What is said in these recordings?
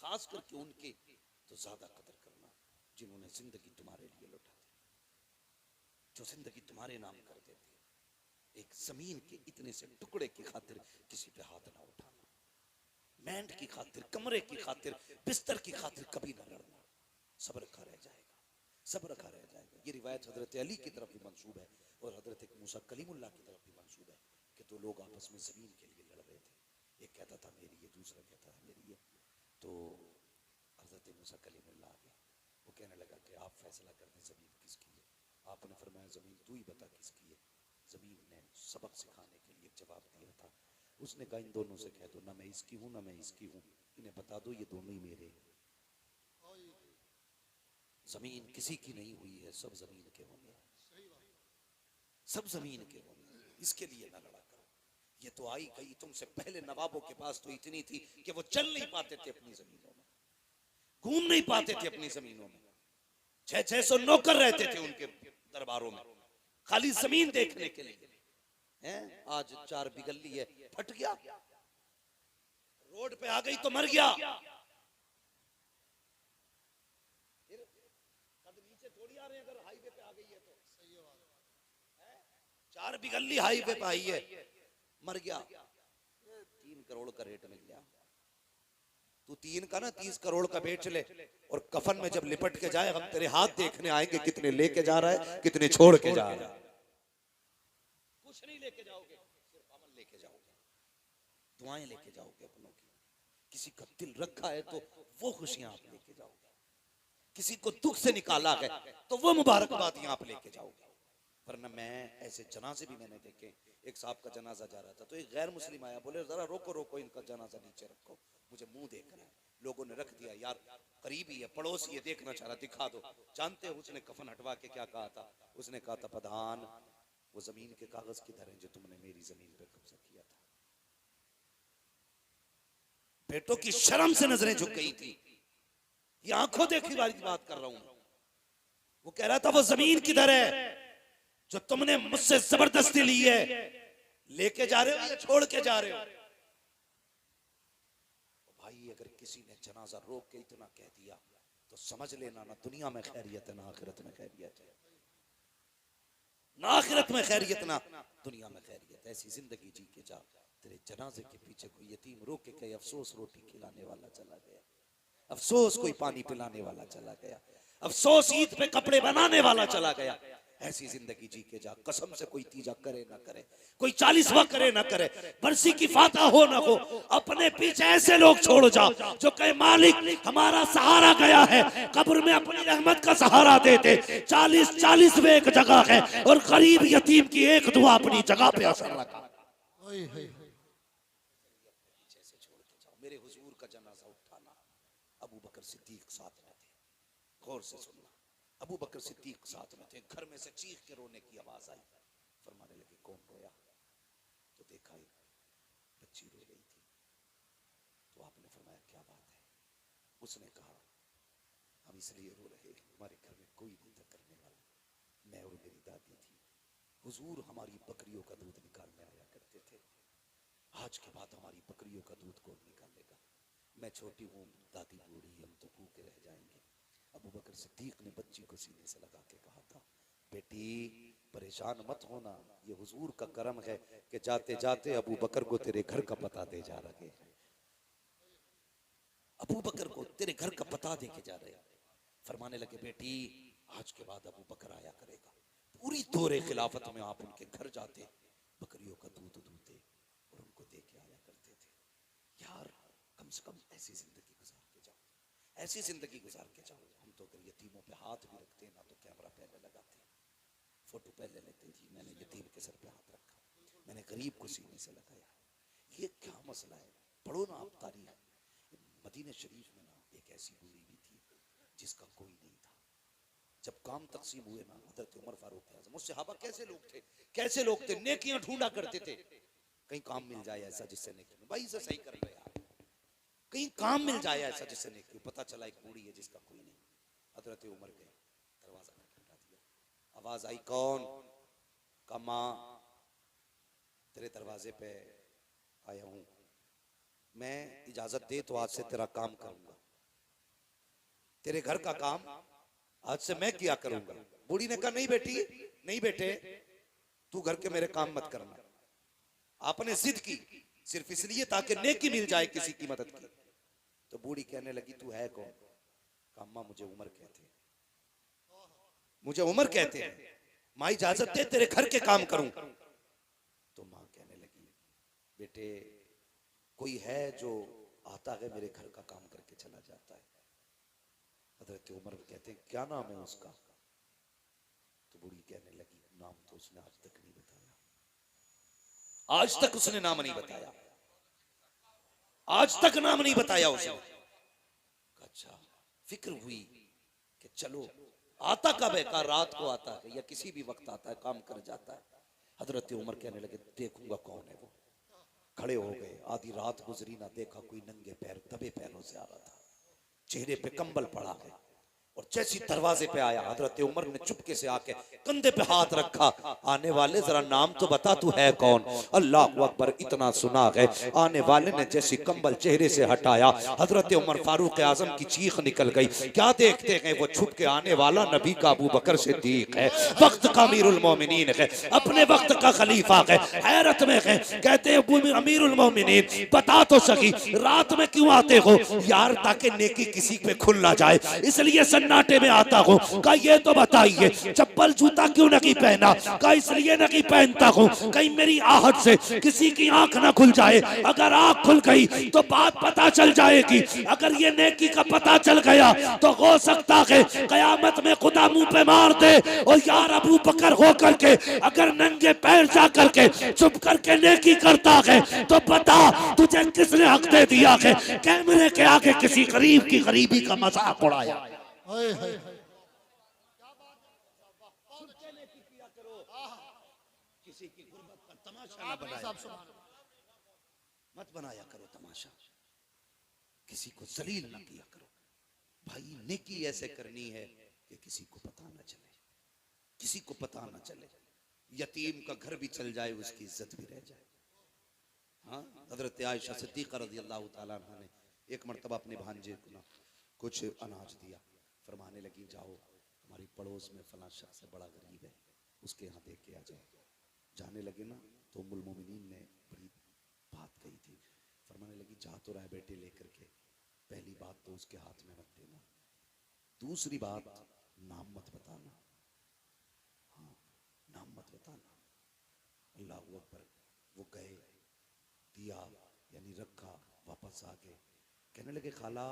खास करके उनके तो ज्यादा कदर करना जिन्होंने जिंदगी तुम्हारे लिए लौटा दी, जो जिंदगी तुम्हारे नाम कर देते। एक जमीन के इतने से टुकड़े की खातिर किसी पे हाथ ना उठाना, मैंड की खातिर, कमरे की खातिर, बिस्तर की खातिर कभी ना लड़ना। सब्र रखा रह जाएगा, सब्र रखा रह जाएगा। ये रिवायत हजरत अली की तरफ भी मंसूब है और हजरत मूसा कलीमुल्लाह की तरफ भी मंसूब है कि दो लोग आपस में जमीन के लिए लड़ रहे थे। एक कहता था मेरी है, दूसरा कहता था मेरी है। तो हजरत मूसा कलीमुल्लाह आ गए, वो कहने लगा कि आप फैसला कर दें जमीन किसकी है। आपने फरमाया जमीन तू ही बता किसकी है। जमीन ने सबक सिखाने के लिए जवाब दिया था, उसने कहा इन दोनों से कह दो ना मैं इसकी हूं ना मैं इसकी हूं, इन्हें बता दो ये दोनों ही मेरे हैं। जमीन किसी की नहीं हुई है, सब जमीन के होंगे, सब जमीन के होंगे। इसके लिए ना लड़ा करो। ये तो आई गई तुमसे पहले नवाबों के पास तो इतनी थी कि वो चल नहीं पाते थे अपनी जमीनों में, घूम नहीं पाते थे अपनी जमीनों में। 600 नौकर रहते थे उनके दरबारों में खाली जमीन देखने के लिए। हैं? आज 4 बिगल्ली है, फट गया, रोड पे आ गई तो मर गया। नीचे थोड़ी आ रहे हैं, अगर हाईवे पे आ गई है तो। 4 बिगल्ली हाईवे पे आई है, मर गया, 3 करोड़ का रेट मिल गया। तू 3 का ना 30 करोड़ का बेच ले और कफन में जब लिपट के जाए हम तेरे हाथ देखने आएंगे कितने लेके जा रहा है, कितने छोड़ के जा रहा है। कुछ नहीं लेके जाओगे, सिर्फ अमल लेके जाओगे, दुआएं लेके जाओगे अपनों की। किसी का दिल रखा है तो वो खुशियां आप लेके जाओगे, किसी को दुख से निकाला है तो वो मुबारकबादियां आप लेके जाओगे। वरना मैं ऐसे जनाजे भी मैंने देखे, एक साहब का जनाजा जा रहा था तो एक गैर मुस्लिम आया, बोले जरा रोको रोको इनका जनाजा नीचे रखो, मुझे मुंह देखना है। लोगों ने रख दिया, यार करीबी है, पड़ोसी है, देखना चाह रहा, दिखा दो। जानते हो उसने कफन हटवा के क्या कहा था? उसने कहा था प्रधान वो जमीन के कागज किधर हैं जो तुमने मेरी जमीन पे कब्जा किया था। बेटों की शर्म से नजरें झुक गई थी, ये आंखों देखी वाली बात कर रहा हूं। वो कह रहा था वो जमीन किधर है जो तुमने मुझसे जबरदस्ती ली है, लेके जा रहे हो या छोड़ के जा रहे हो? भाई अगर किसी ने जनाजा रोक के इतना कह दिया तो समझ लेना ना दुनिया में खैरियत है ना आखिरत में खैरियत है, ना आखिरत में खैरियत ना दुनिया में खैरियत। ऐसी जिंदगी जी के जा, तेरे जनाजे के पीछे कोई यतीम रोक के कहे अफसोस रोटी खिलाने वाला चला गया, अफसोस कोई पानी पिलाने वाला चला गया, अफसोस ईद पे कपड़े बनाने वाला चला गया। ऐसी जिंदगी जी के जा, कसम से कोई तीजा करे ना करे, कोई 40वां करे ना करे, बरसी की फाता हो ना हो, अपने पीछे ऐसे लोग छोड़ जाओ जो कहे मालिक हमारा सहारा गया है, कब्र में अपनी रहमत का सहारा दे दे। 40 में एक जगह है और गरीब यतीम की एक दुआ अपनी जगह पे असर लगा। मेरे हुजूर का जनाजा उठाना, अबू बकर सिद्दीक साथ में थे, गौर से सुनना। अबू बकर सिद्दीक साथ में थे, घर में से चीख के रोने की आवाज आई। फरमाने लगे कौन रोया? तो देखा एक बच्ची रो रही थी। तो आपने फरमाया क्या बात है? उसने कहा हम इसलिए रो रहे, हमारे घर में कोई नहीं था करने वाला, मैं और मेरी दादी थी। हुजूर हमारी बकरियों का दूध निकालने आया करते थे, आज के बाद हमारी बकरियों का दूध कौन निकालेगा? मैं छोटी हूँ, दादी बूढ़ी, हम तो भूखे रह जाएंगे। अबू बकर सिद्दीक ने बच्ची को सीने से लगा के कहा था बेटी परेशान मत होना, ये हुजूर का करम है कि जाते जाते अबू बकर को तेरे घर का पता दे जा रहे हैं। अबू बकर को तेरे घर का पता दे के जा रहे हैं। फरमाने लगे बेटी आज के बाद अबू बकर आया करेगा, पूरी दौरे खिलाफत में आप उनके घर जाते, बकरियों का दूध दूधते और उनको दे के आया करते थे। यार कम से कम ऐसी जिंदगी गुजार के जाओ, ऐसी जिंदगी गुजार के जाओ। हम तो अगर यतीमों पे हाथ भी रखते ना तो कैमरा पहले लगाते, फोटो पहले लेते, जी मैंने यतीम के सर पे हाथ रखा, मैंने गरीब को सीने से लगाया। ये क्या मसला है? पढ़ो ना आप तारीख। मदीने शरीफ में ना एक ऐसी बूढ़ी भी थी जिसका कोई नहीं था। जब काम तकसीम हुए ना, हजरत उमर फारूक आज़म, उस सहाबा कैसे लोग थे, कैसे लोग थे, नेकियां ढूंढा करते थे। कहीं काम मिल जाए ऐसा जिससे नेकी, भाई इसे सही कर लो यार, कहीं काम मिल जाए ऐसा जिससे नेकी। पता चला एक बूढ़ी है जिसका कोई नहीं। हजरत उमर गए, दरवाजा खटखटा दिया, आवाज आई कौन? का मां तेरे दरवाजे पे आया हूं, मैं इजाजत दे तो आज से तेरा काम करूंगा। तेरे घर का काम आज से मैं किया करूंगा। बूढ़ी ने कहा नहीं बेटी, नहीं बेटे, तू घर के मेरे काम मत करना। आपने जिद की सिर्फ इसलिए ताकि नेकी मिल जाए, किसी की मदद की। तो बूढ़ी कहने लगी तू है कौन? अम्मा मुझे उमर कहते हैं, मुझे उमर कहते हैं, माँ इजाजत दे तेरे घर के काम करूं। तो माँ कहने लगी बेटे कोई है जो आता है मेरे घर का काम करके चला जाता है? हजरत उमर कहते हैं क्या नाम है उसका? तो बूढ़ी कहने लगी नाम तो उसने आज तक नहीं बताया, आज तक उसने नाम नहीं बताया, आज तक नाम नहीं बताया उसने। अच्छा, फिक्र हुई कि चलो आता कब है? का रात को आता है या किसी भी वक्त आता है, काम कर जाता है। हजरत उमर कहने लगे देखूंगा कौन है वो। खड़े हो गए, आधी रात गुजरी ना देखा कोई नंगे पैर दबे पैरों से आ रहा था, चेहरे पे कंबल पड़ा है। और जैसी दरवाजे पे आया हजरत उमर ने चुपके से आके कंधे पे हाथ रखा, आने वाले जरा नाम तो बता तू है कौन? अल्लाह अकबर, इतना सुना है। आने वाले ने जैसी कंबल चेहरे से हटाया, हजरत उमर फारूक आजम की चीख निकल गई। क्या देखते हैं वो छुप के आने वाला नबी का अबू बकर सिद्दीक है, वक्त का अमीरुल मोमिनीन है, अपने वक्त का खलीफा है। हैरत में है, कहते हैं अमीरुल मोमिनीन बता तो सकी रात में क्यों आते हो? यार ताकि नेकी किसी पे खुल ना जाए इसलिए सन्नाटे में आता हूँ। कहा ये तो बताइए चप्पल जूता क्यों नहीं पहना? कहा इसलिए नहीं पहनता हूँ कहीं मेरी आहट से किसी की आंख ना खुल जाए, अगर आंख खुल गई तो बात पता चल जाएगी, अगर ये नेकी का पता चल गया तो हो सकता है कयामत में खुदा मुंह पे मार दे। और यार अबू बकर हो करके अगर नंगे पैर जा करके चुप करके नेकी करता है तो बता तुझे किसने हक दे दिया है कैमरे के आगे किसी गरीब की गरीबी का मजाक उड़ाया? किसी की गुर्बत का तमाशा ना बनाया, मत बनाया करो तमाशा, किसी को जलील ना किया करो। भाई नेकी ऐसे करनी है कि किसी को पता ना चले, किसी को पता ना चले, यतीम का घर भी चल जाए उसकी इज्जत भी रह जाए। हाँ, हजरत आयशा सिद्दीक़ा रज़ियल्लाहु ताला अन्हा ने एक मर्तबा अपने भांजे को ना कुछ अनाज दिया, फरमाने लगी जाओ हमारी पड़ोस में फलां शख्स बड़ा गरीब है, उसके यहाँ दे के आ जाओ। जाने लगे ना तो उम्मुल मोमिनीन ने बड़ी बात कही थी, फरमाने लगी जा तो रहा है बेटे लेकर के, पहली बात तो उसके हाथ में मत देना, दूसरी बात नाम मत बताना, हाँ नाम मत बताना। अल्लाह अकबर। वो गए, दिया यानी रखा, वापस आ गए, कहने लगे खाला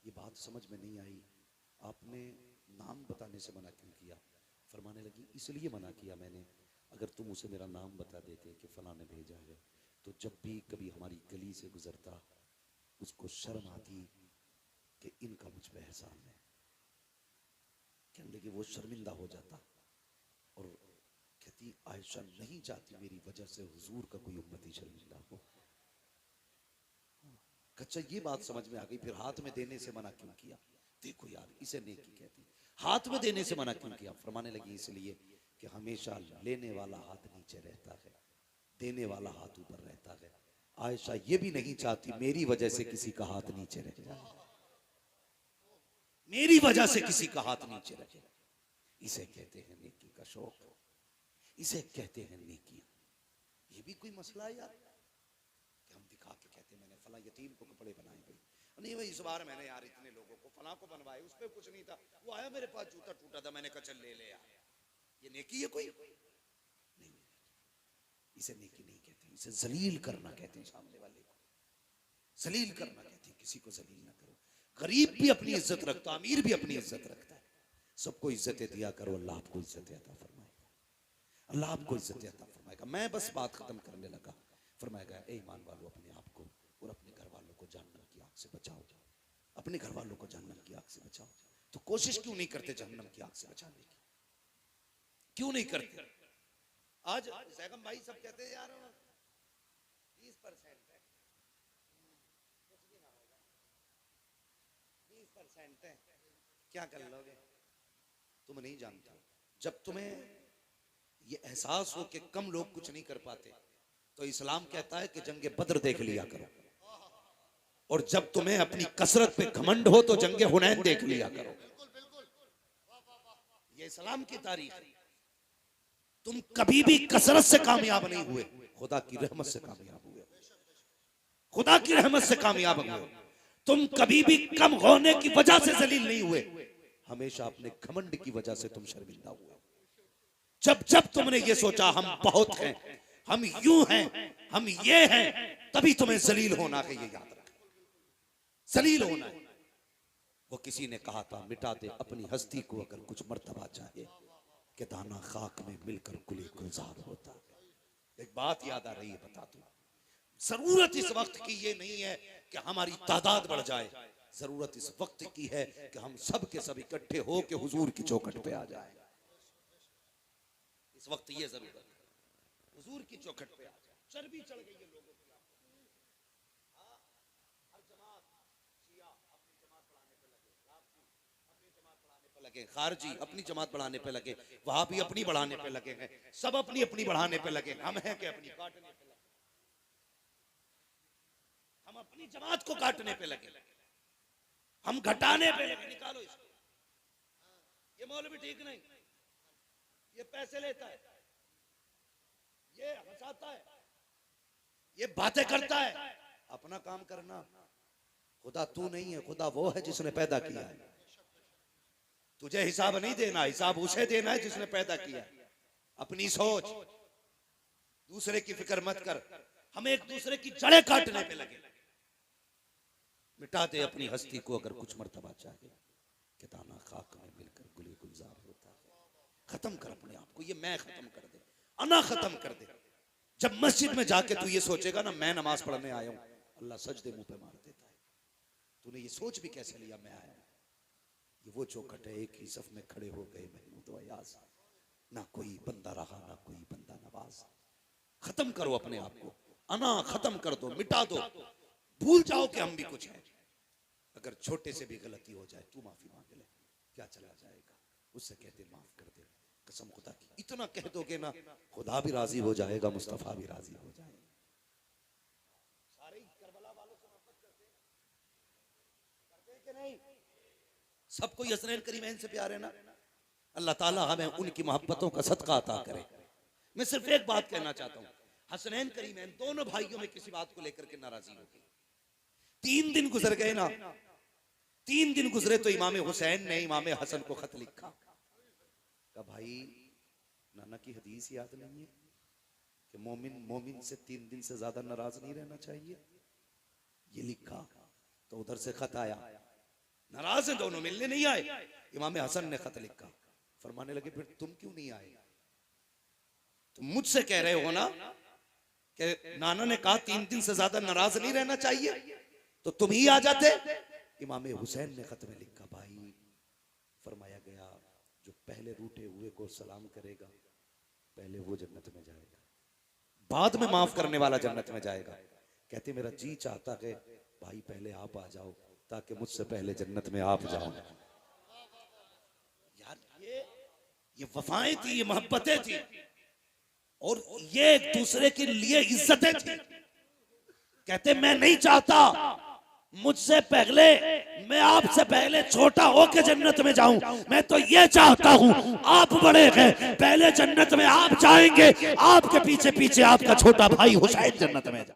ये बात समझ में नहीं आई, आपने नाम बताने से मना क्यों किया? फरमाने लगी इसलिए मना किया मैंने, अगर तुम उसे मेरा नाम बता देते कि फलां ने भेजा है तो जब भी कभी हमारी गली से गुजरता उसको शर्म आती कि इनका मुझ पे एहसान है। कहने लगी वो शर्मिंदा हो जाता और कहती आयशा नहीं चाहती मेरी वजह से हुजूर का कोई उम्मती शर्मिंदा हो। अच्छा ये बात समझ में आ गई, फिर हाथ में देने से मना क्यों किया? देखो यार इसे नेकी कहती, हाथ में देने से मना क्यों किया? फरमाने लगी इसलिए कि हमेशा लेने वाला हाथ नीचे रहता है, देने वाला हाथ ऊपर रहता है। आयशा ये भी नहीं चाहती मेरी वजह से किसी का हाथ नीचे रह जाए, मेरी वजह से किसी का हाथ नीचे रहे। इसे कहते हैं नेकी का शौक, इसे कहते हैं नेकी। ये भी कोई मसला है यार कि हम दिखा के कहते हैं मैंने फला यतीम को कपड़े बनाए भाई, नहीं भाई इस बार मैंने यार इतने लोगों को फला को बनवाए, उस पर कुछ नहीं था, वो आया मेरे पास जूता टूटा था मैंने कहा चल ले ले यार, ये नेकी है कोई? नहीं, इसे नेकी नहीं कहते, इसे जलील करना कहते हैं, सामने वाले को जलील करना कहते हैं। किसी को जलील ना करो, गरीब भी अपनी इज्जत रखता, अमीर भी अपनी इज्जत रखता है, सबको इज्जत दिया करो, अल्लाह आपको इज्जत अता फरमाएगा, अल्लाह आपको इज्जत अता फरमाएगा। मैं बस बात खत्म करने लगा, फरमाएगा ए ईमान वालों अपने आप को और अपने घर वालों को जहन्नम की आग से बचाओ, अपने घर वालों को जहन्नम की आग से बचाओ। तो कोशिश क्यों नहीं करते जहन्नम की आग से बचाने की? क्यों नहीं करते? आज सैगम भाई सब कहते हैं यार 20% है, कुछ भी ना होगा, 20% है, क्या कर लोगे? तुम नहीं जानते, जब तुम्हें ये एहसास हो कि कम लोग कुछ नहीं कर पाते तो इस्लाम कहता है कि जंगे बद्र देख लिया करो। और जब तुम्हें अपनी कसरत पे घमंड हो तो जंगे हुनैन देख लिया करो। ये इस्लाम की तारीख है। तुम कभी भी कसरत से कामयाब नहीं हुए, खुदा की रहमत से कामयाब हुए, खुदा की रहमत से कामयाब हुए। तुम कभी भी कम होने की वजह से जलील नहीं हुए, हमेशा अपने घमंड की वजह से तुम शर्मिंदा हुए। जब जब तुमने ये सोचा हम बहुत हैं, हम यूं हैं, हम ये हैं, तभी तुम्हें जलील होना है। ये याद रखना, जलील होना है। वो किसी ने कहा था, मिटा दे अपनी हस्ती को अगर कुछ मर्तबा चाहे, कि दाना खाक में मिलकर गुले गुलजार होता है। एक बात याद आ रही है, बता दूं, जरूरत इस वक्त की ये नहीं है कि हमारी तादाद बढ़ जाए, जरूरत इस वक्त की है कि हम सब के सब इकट्ठे हो के हुजूर की चौखट पे आ जाए। इस वक्त ये जरूरत है, हुजूर की चौखट पे आ जाए। चर्बी चढ़ गई है लोगों की। हर जमात शिया अपनी जमात बढ़ाने पे लगे, राफी अपनी जमात बढ़ाने पे लगे, खारजी अपनी जमात बढ़ाने पे लगे, वहाबी अपनी बढ़ाने पे लगे हैं, सब अपनी अपनी बढ़ाने पे लगे। हम हैं कि अपनी काटने पे लगे, हम अपनी जमात को काटने पे लगे, हम घटाने पे लगे। निकालो इसको, ये मौलवी ठीक नहीं, ये पैसे लेता है, ये हंसाता है, ये बातें करता है। अपना काम करना। खुदा तू नहीं है, खुदा वो है जिसने पैदा किया है। तुझे हिसाब नहीं देना, हिसाब उसे देना है जिसने पैदा किया है। अपनी सोच, दूसरे की फिक्र मत कर। हम एक दूसरे की जड़ें काटने पे लगे। मिटा दे अपनी हस्ती को अगर कुछ मर्तबा चाहे, कि दाना खाक में मिलकर गुले गुलजार होता है। खत्म कर अपने आप को, ये मैं खत्म कर दे, अना खत्म कर दे। जब मस्जिद में जाके तू ये सोचेगा ना मैं नमाज पढ़ने आया हूं, अल्लाह सजदे मुंह पे मार देता है। तूने ये सोच भी कैसे लिया मैं आया हूं? ये वो चौखट है, एक ही सफ में खड़े हो गए महमूद व अयाज, ना कोई बंदा रहा ना कोई बंदा नवाज। खत्म करो अपने आप को, अना खत्म कर दो, मिटा दो, भूल जाओ कि हम भी कुछ हैं। अगर छोटे से भी गलती हो जाए तू माफी मांग ले, क्या चला जाएगा? उससे कहते माफ कर दे, कसम खुदा की। इतना कह दोगे ना, खुदा भी राजी हो जाएगा, मुस्तफा भी राजी हो जाएगा। सारे करबला वालों से मोहब्बत करते कि नहीं? सबको हसनैन करीमैन से प्यार है ना। अल्लाह ताला हमें उनकी मोहब्बतों का सदका अता करे। मैं सिर्फ एक बात कहना चाहता हूँ, हसनैन करीमैन दोनों भाइयों में किसी बात को लेकर के नाराजगी हो गई। 3 दिन गुजर गए ना, 3 दिन गुजरे तो इमाम हुसैन ने इमाम हसन को खत लिखा। कहा भाई नाना की हदीस याद नहीं है कि मोमिन मोमिन से 3 दिन से ज्यादा नाराज नहीं रहना चाहिए? ये लिखा तो उधर से खत आया, नाराज हैं दोनों, मिलने नहीं आए। इमाम हसन ने खत लिखा, फरमाने लगे फिर तुम क्यों नहीं आए? तुम मुझसे कह रहे हो ना कि नाना ने कहा 3 दिन से ज्यादा नाराज नहीं रहना चाहिए, तो तुम ही आ जाते। इमाम हुसैन ने खत में लिखा, भाई फरमाया गया जो पहले रूठे हुए को सलाम करेगा पहले वो जन्नत में जाएगा, बाद में माफ करने वाला जन्नत में जाएगा। कहते मेरा जी चाहता है भाई पहले आप आ जाओ ताकि मुझसे पहले जन्नत में आप जाओ। यार ये वफाएं थी, ये मोहब्बतें थी, और ये एक दूसरे के लिए इज्जतें थी। कहते मैं नहीं चाहता मुझसे पहले, मैं आपसे पहले छोटा होके जन्नत में जाऊं, मैं तो ये चाहता हूं आप बड़े हैं, पहले जन्नत में आप जाएंगे, आपके पीछे पीछे आपका छोटा भाई हुसैन जन्नत में जाए।